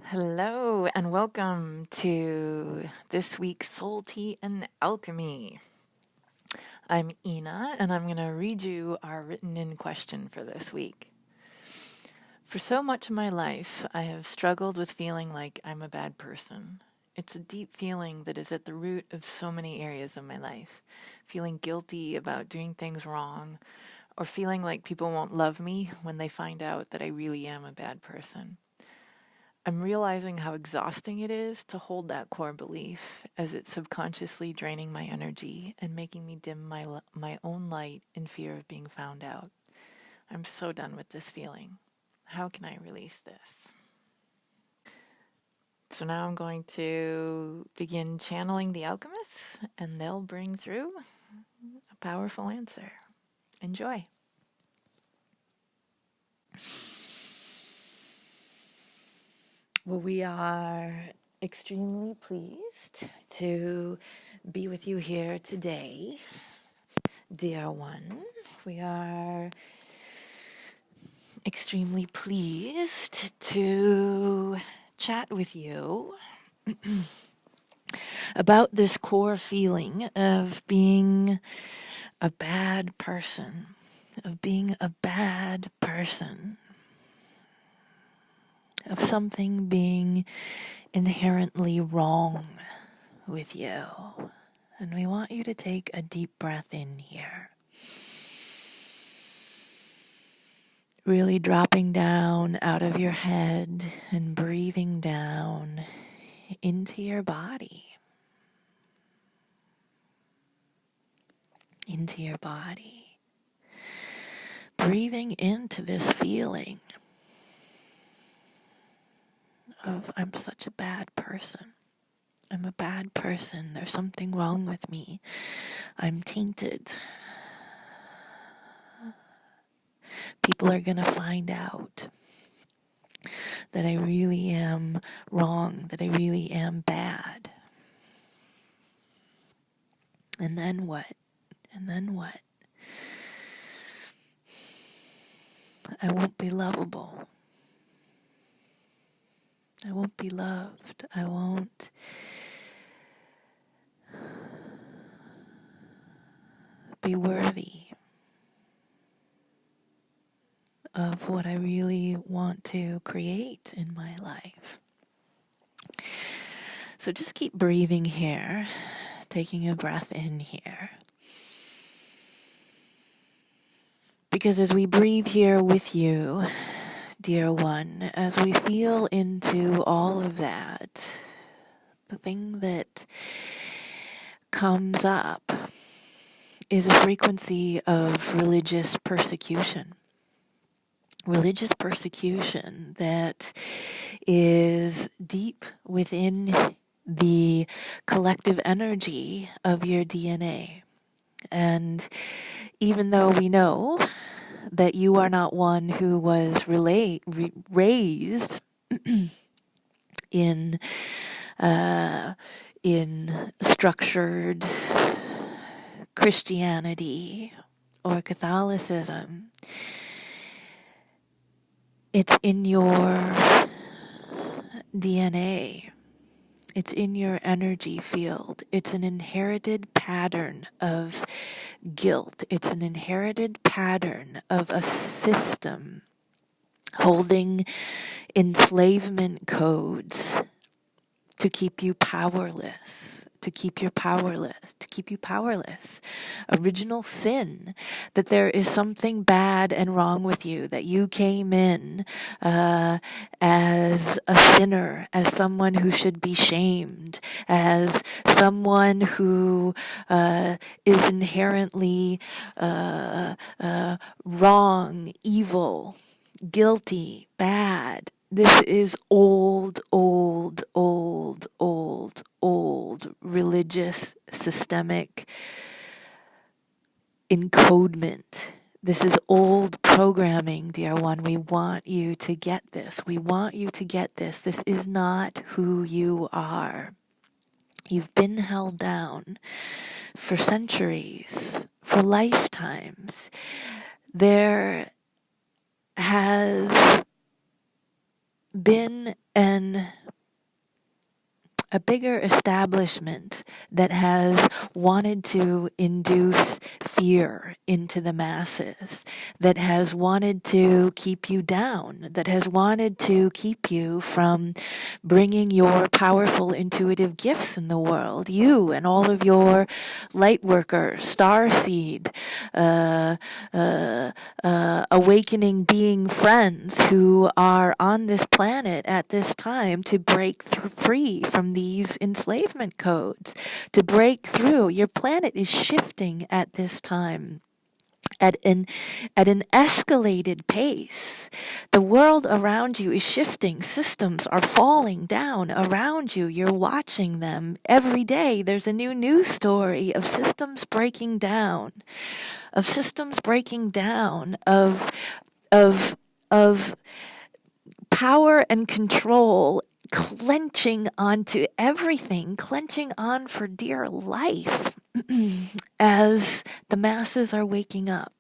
Hello and welcome to this week's Soul Tea and Alchemy. I'm Ina and I'm going to read you our written in question for this week. For so much of my life, I have struggled with feeling like I'm a bad person. It's a deep feeling that is at the root of so many areas of my life. Feeling guilty about doing things wrong, or feeling like people won't love me when they find out that I really am a bad person. I'm realizing how exhausting it is to hold that core belief, as it's subconsciously draining my energy and making me dim my own light in fear of being found out. I'm so done with this feeling. How can I release this? So now I'm going to begin channeling the alchemists, and they'll bring through a powerful answer. Enjoy. Well, we are extremely pleased to be with you here today, dear one. We are extremely pleased to chat with you about this core feeling of being a bad person, of something being inherently wrong with you. And we want you to take a deep breath in here. Really dropping down out of your head and breathing down into your body. Into your body. Breathing into this feeling of I'm such a bad person. I'm a bad person. There's something wrong with me. I'm tainted. People are going to find out that I really am wrong, that I really am bad. And then what? And then what? I won't be lovable. I won't be loved. I won't be worthy of what I really want to create in my life. So just keep breathing here, taking a breath in here. Because as we breathe here with you, dear one, as we feel into all of that, the thing that comes up is a frequency of religious persecution. Religious persecution that is deep within the collective energy of your DNA. And even though we know that you are not one who was raised in structured Christianity or Catholicism, it's in your DNA. It's in your energy field. It's an inherited pattern of guilt. It's an inherited pattern of a system holding enslavement codes to keep you powerless, to keep you powerless. Original sin, that there is something bad and wrong with you, that you came in as a sinner, as someone who should be shamed, as someone who is inherently wrong, evil, guilty, bad. This is old religious systemic encodement. This is old programming, dear one. We want you to get this. We want you to get this. This is not who you are. You've been held down for centuries, for lifetimes. There has been a bigger establishment that has wanted to induce fear into the masses, that has wanted to keep you down, that has wanted to keep you from bringing your powerful intuitive gifts in the world, you and all of your light worker, starseed, awakening being friends who are on this planet at this time to break free from these enslavement codes, to break through. Your planet is shifting at this time at an escalated pace. The world around you is shifting. Systems are falling down around you. You're watching them every day. There's a new news story of systems breaking down, of power and control clenching onto everything, clenching on for dear life as the masses are waking up.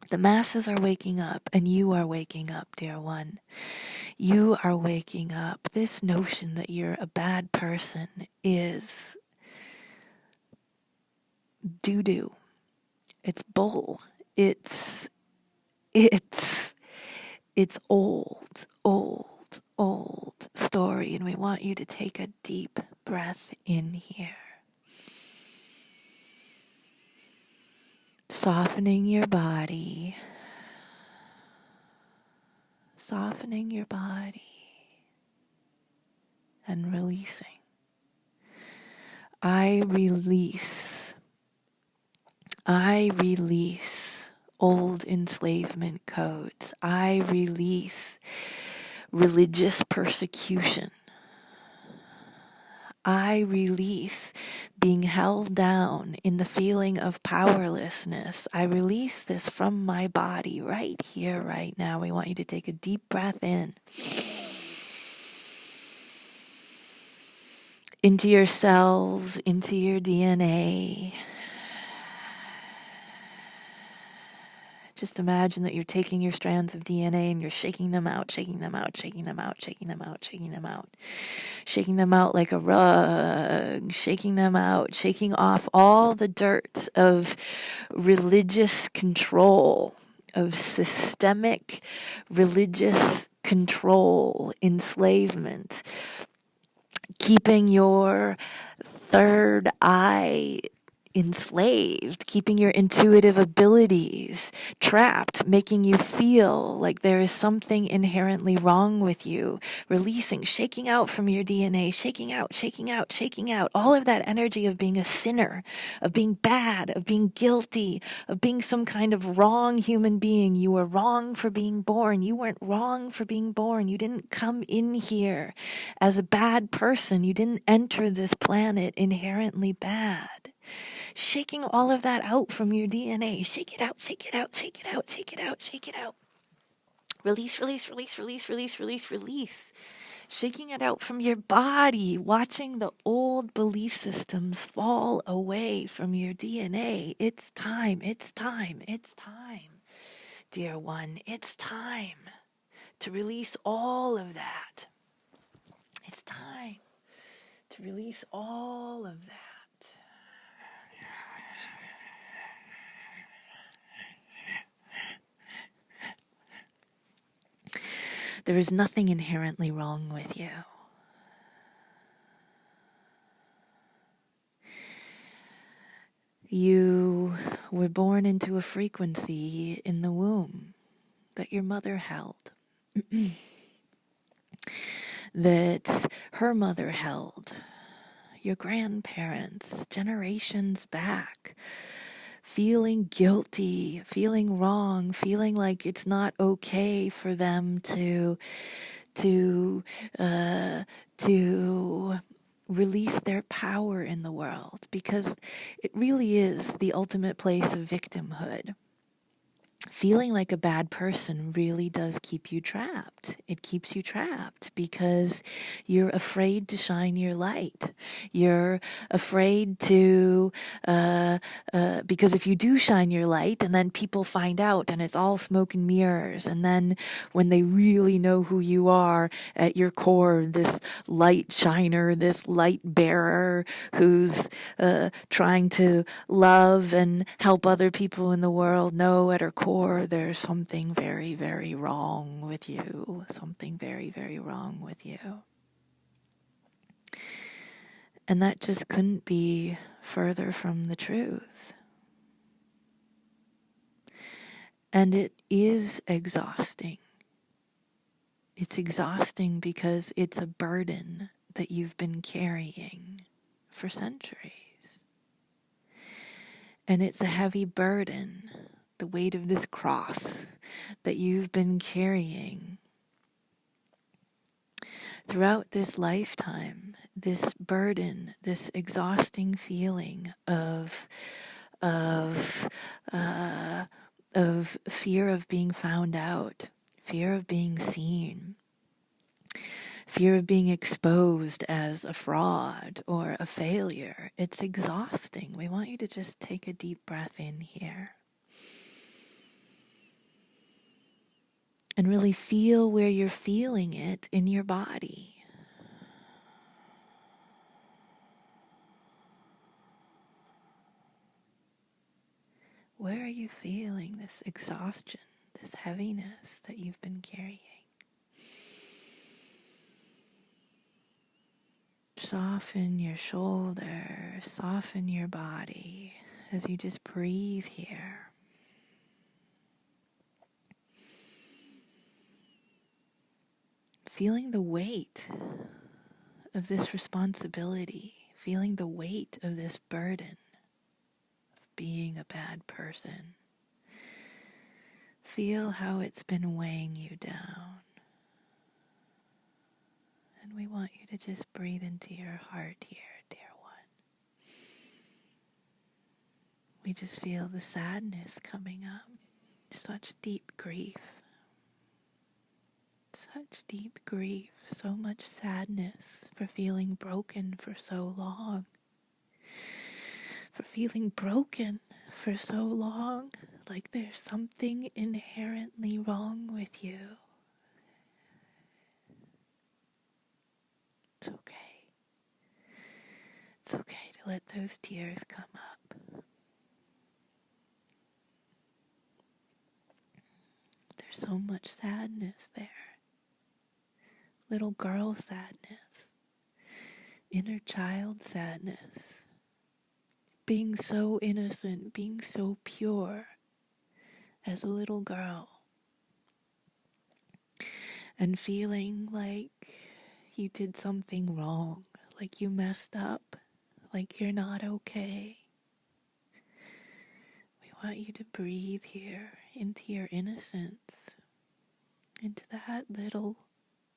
The masses are waking up, and you are waking up, dear one. You are waking up. This notion that you're a bad person is doo-doo. It's bull. It's old story, and we want you to take a deep breath in here. Softening your body and releasing. I release old enslavement codes. I release religious persecution. I release being held down in the feeling of powerlessness. I release this from my body right here, right now. We want you to take a deep breath in. Into your cells, into your DNA. Just imagine that you're taking your strands of DNA and you're shaking them out, shaking them out, shaking them out, shaking them out, shaking them out. Shaking them out like a rug, shaking them out, shaking off all the dirt of religious control, of systemic religious control, enslavement, keeping your third eye enslaved, keeping your intuitive abilities trapped, making you feel like there is something inherently wrong with you, releasing, shaking out from your DNA, shaking out all of that energy of being a sinner, of being bad, of being guilty, of being some kind of wrong human being. You were wrong for being born. You weren't wrong for being born. You didn't come in here as a bad person. You didn't enter this planet inherently bad. Shaking all of that out from your DNA. Shake it out, shake it out, shake it out, shake it out, shake it out. Release, release, release, release, release, release, release. Shaking it out from your body, watching the old belief systems fall away from your DNA. It's time, it's time, it's time, dear one. It's time to release all of that. It's time to release all of that. There is nothing inherently wrong with you. You were born into a frequency in the womb that your mother held, that her mother held, your grandparents, generations back, feeling guilty, feeling wrong, feeling like it's not okay for them to release their power in the world, because it really is the ultimate place of victimhood. feeling like a bad person really does keep you trapped. It keeps you trapped because you're afraid to shine your light. You're afraid to, because if you do shine your light and then people find out and it's all smoke and mirrors, and then when they really know who you are at your core, this light shiner, this light bearer who's trying to love and help other people in the world, know at her core there's something very, very wrong with you. Something very, very wrong with you. And that just couldn't be further from the truth. And it is exhausting. It's exhausting because it's a burden that you've been carrying for centuries. And it's a heavy burden, the weight of this cross that you've been carrying throughout this lifetime, this burden, this exhausting feeling of fear of being found out, fear of being seen, fear of being exposed as a fraud or a failure. It's exhausting. We want you to just take a deep breath in here. And really feel where you're feeling it in your body. Where are you feeling this exhaustion, this heaviness that you've been carrying? Soften your shoulders, soften your body as you just breathe here. Feeling the weight of this responsibility, feeling the weight of this burden of being a bad person. Feel how it's been weighing you down. And we want you to just breathe into your heart here, dear one. We just feel the sadness coming up. Such deep grief. Such deep grief. So much sadness for feeling broken for so long. For feeling broken for so long. Like there's something inherently wrong with you. It's okay. It's okay to let those tears come up. There's so much sadness there. Little girl sadness. Inner child sadness. Being so innocent, being so pure as a little girl. And feeling like you did something wrong, like you messed up, like you're not okay. We want you to breathe here into your innocence, into that little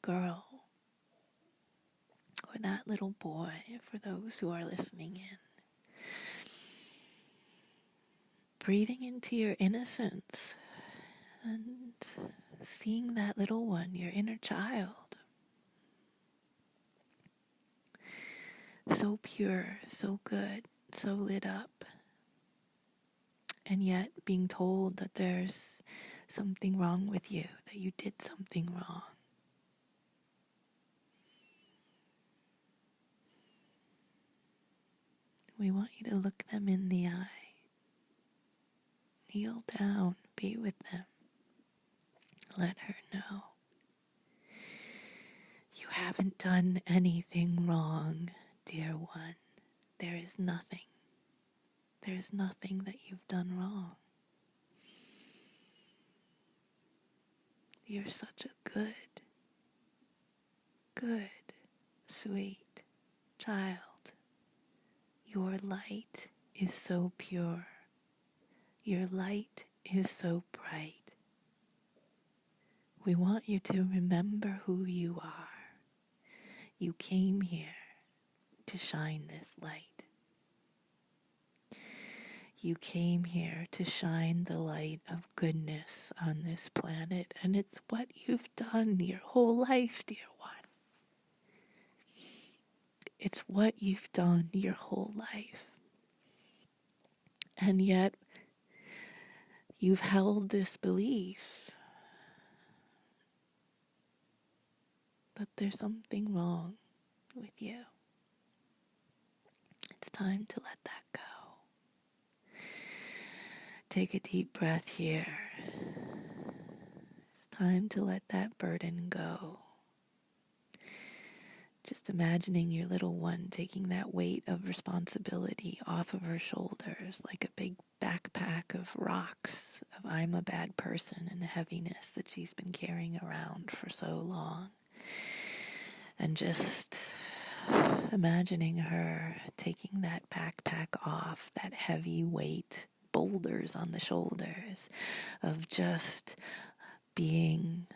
girl, or that little boy, for those who are listening in. Breathing into your innocence and seeing that little one, your inner child. So pure, so good, so lit up. And yet being told that there's something wrong with you, that you did something wrong. We want you to look them in the eye. Kneel down, be with them. Let her know. You haven't done anything wrong, dear one. There is nothing. There is nothing that you've done wrong. You're such a good, sweet child. Your light is so pure. Your light is so bright. We want you to remember who you are. You came here to shine this light. You came here to shine the light of goodness on this planet, and it's what you've done your whole life, dear one. It's what you've done your whole life. And yet, you've held this belief that there's something wrong with you. It's time to let that go. Take a deep breath here. It's time to let that burden go. Just imagining your little one taking that weight of responsibility off of her shoulders like a big backpack of rocks of I'm a bad person and heaviness that she's been carrying around for so long. And just imagining her taking that backpack off, that heavy weight, boulders on the shoulders of just being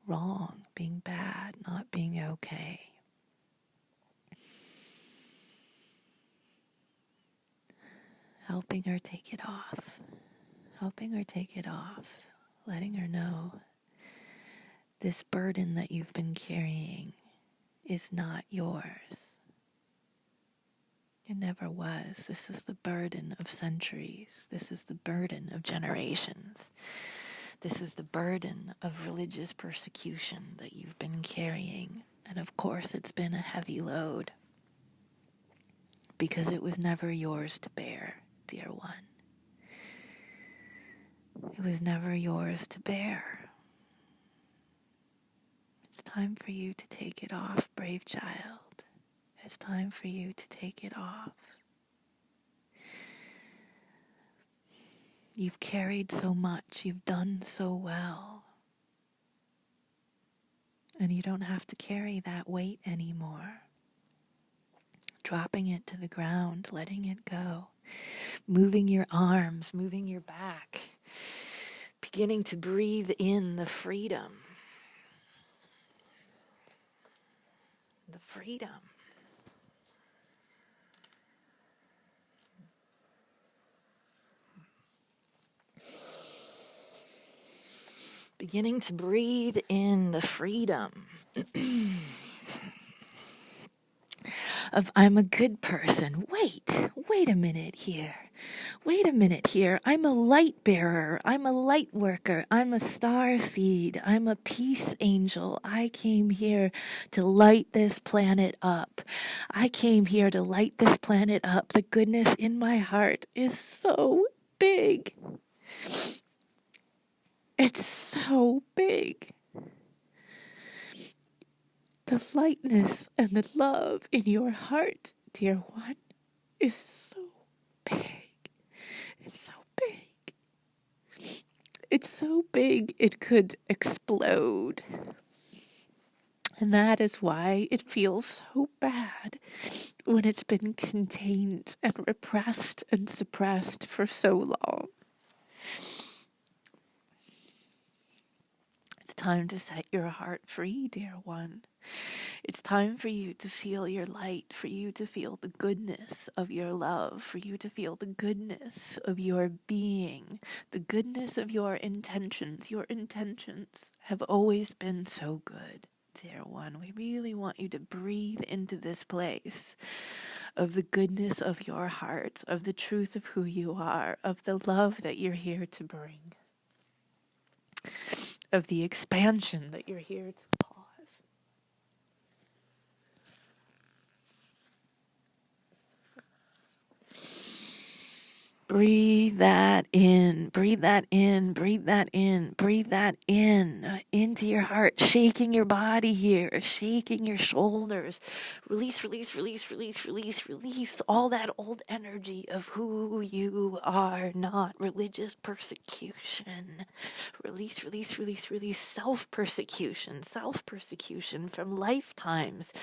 wrong, being bad, not being okay. Helping her take it off, letting her know this burden that you've been carrying is not yours. It never was. This is the burden of centuries. This is the burden of generations. This is the burden of religious persecution that you've been carrying. And of course, it's been a heavy load because it was never yours to bear, dear one. It was never yours to bear. It's time for you to take it off, brave child. It's time for you to take it off. You've carried so much. You've done so well. And you don't have to carry that weight anymore. Dropping it to the ground, letting it go. Moving your arms, moving your back. Beginning to breathe in the freedom. The freedom. Beginning to breathe in the freedom of I'm a good person. Wait a minute here. I'm a light bearer. I'm a light worker. I'm a star seed. I'm a peace angel. I came here to light this planet up. The goodness in my heart is so big. It's so big. The lightness and the love in your heart, dear one, is so big. It's so big. It's so big it could explode. And that is why it feels so bad when it's been contained and repressed and suppressed for so long. It's time to set your heart free, dear one. It's time for you to feel your light, for you to feel the goodness of your love, for you to feel the goodness of your being, the goodness of your intentions. Your intentions have always been so good, dear one. We really want you to breathe into this place of the goodness of your heart, of the truth of who you are, of the love that you're here to bring, of the expansion that you're here to pause. Breathe that in, breathe that in, breathe that in, breathe that in, into your heart, shaking your body here, shaking your shoulders. Release, release, release, release, release, release all that old energy of who you are, not religious persecution. Release, release, release, release self-persecution from lifetimes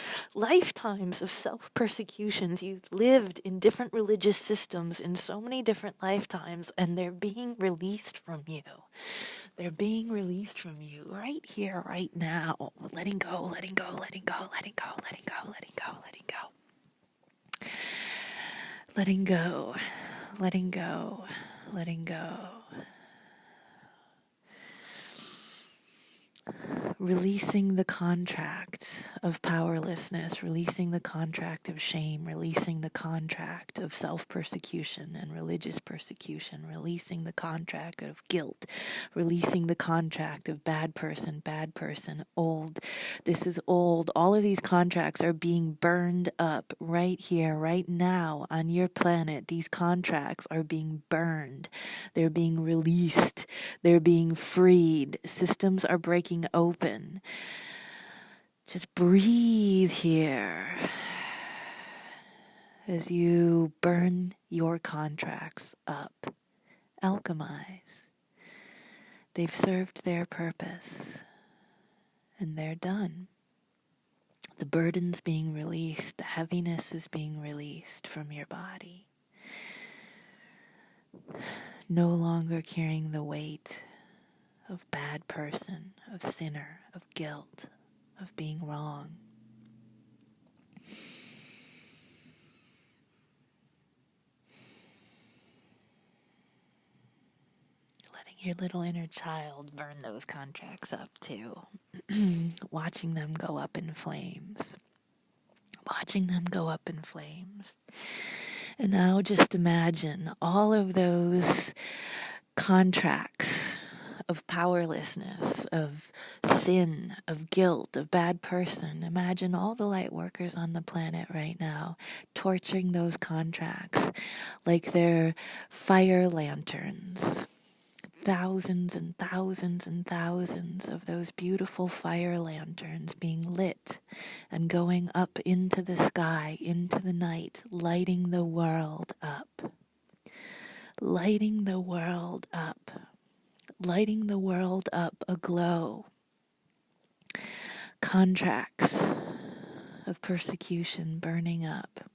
of self-persecutions. You've lived in different religious systems in so many different lifetimes, and they're being released from you. They're being released from you right here, right now. Letting go, letting go, letting go, letting go, letting go, letting go, letting go. Letting go. letting go, letting go. Releasing the contract of powerlessness, releasing the contract of shame, releasing the contract of self-persecution and religious persecution, releasing the contract of guilt, releasing the contract of bad person, old, this is old. All of these contracts are being burned up right here, right now on your planet. These contracts are being burned. They're being released. They're being freed. Systems are breaking open. Just breathe here as you burn your contracts up. Alchemize. They've served their purpose and they're done. The burden's being released. The heaviness is being released from your body. No longer carrying the weight of bad person, of sinner, of guilt, of being wrong. Letting your little inner child burn those contracts up too. Watching them go up in flames. Watching them go up in flames. And now just imagine all of those contracts of powerlessness, of sin, of guilt, of bad person. Imagine all the light workers on the planet right now torching those contracts like they're fire lanterns. Thousands and thousands and thousands of those beautiful fire lanterns being lit and going up into the sky, into the night, lighting the world up. Lighting the world up. Lighting the world up aglow. Contracts of persecution burning up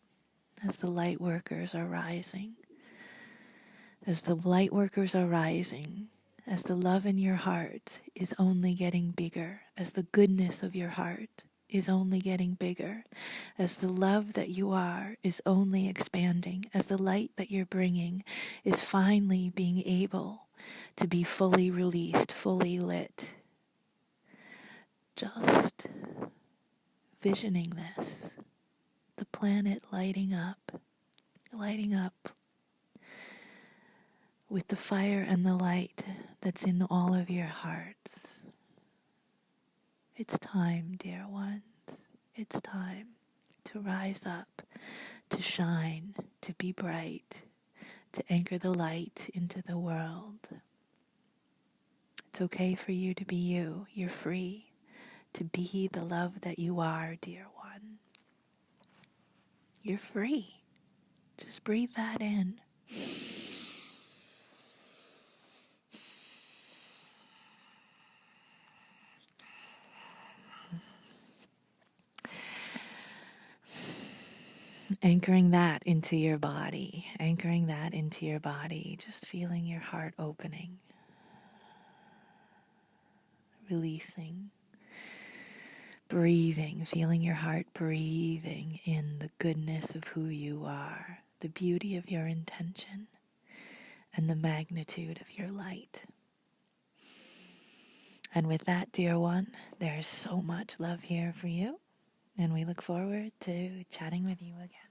as the light workers are rising. As the light workers are rising, as the love in your heart is only getting bigger, as the goodness of your heart is only getting bigger, as the love that you are is only expanding, as the light that you're bringing is finally being able to be fully released, fully lit. Just visioning this, the planet lighting up with the fire and the light that's in all of your hearts. It's time, dear ones. It's time to rise up, to shine, to be bright, to anchor the light into the world. It's okay for you to be you. You're free to be the love that you are, dear one. You're free. Just breathe that in. Anchoring that into your body, just feeling your heart opening, releasing, breathing, feeling your heart breathing in the goodness of who you are, the beauty of your intention, and the magnitude of your light. And with that, dear one, there's so much love here for you, and we look forward to chatting with you again.